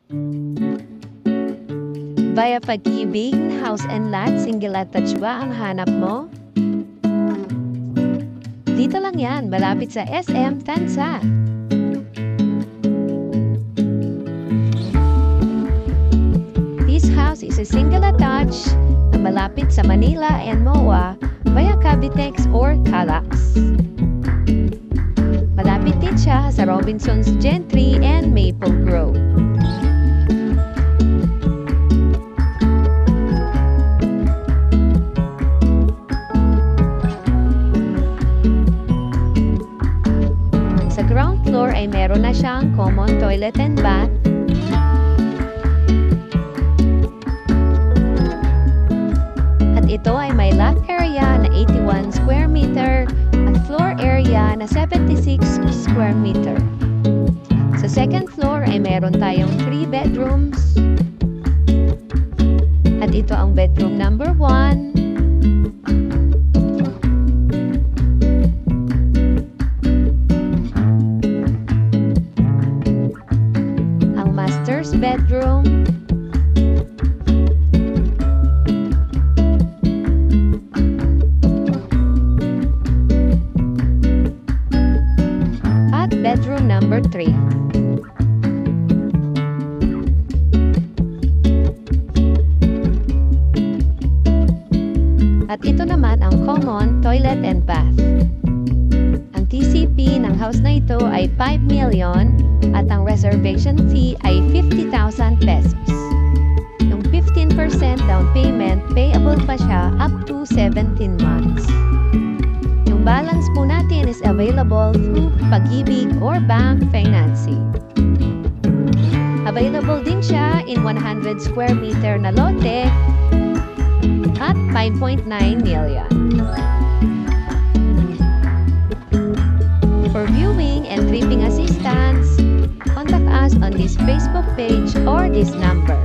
Via Pag-ibig, house and lot, single attached ba ang hanap mo? Dito lang yan, malapit sa SM Tansa. This house is a single attached na malapit sa Manila and MOA via Cavitex or Calax. Malapit din siya sa Robinsons Gentry and Maple Grove. Sa ground floor ay meron na siyang common toilet and bath. At ito ay may lot area na 81 square meter at floor area na 76 square meter. Sa second floor ay meron tayong 3 bedrooms. At ito ang bedroom number 1. Master's bedroom. At bedroom number 3. At ito naman ang common toilet and bath. Ang TCP ng house na ito ay 5 million at ang reservation fee ay 50,000 pesos. Yung 15% down payment, payable pa siya up to 17 months. Yung balance po natin is available through Pag-ibig or bank financing. Available din siya in 100 square meter na lote at 5.9 million. For viewing and tripping assistance, contact us on this Facebook page or this number.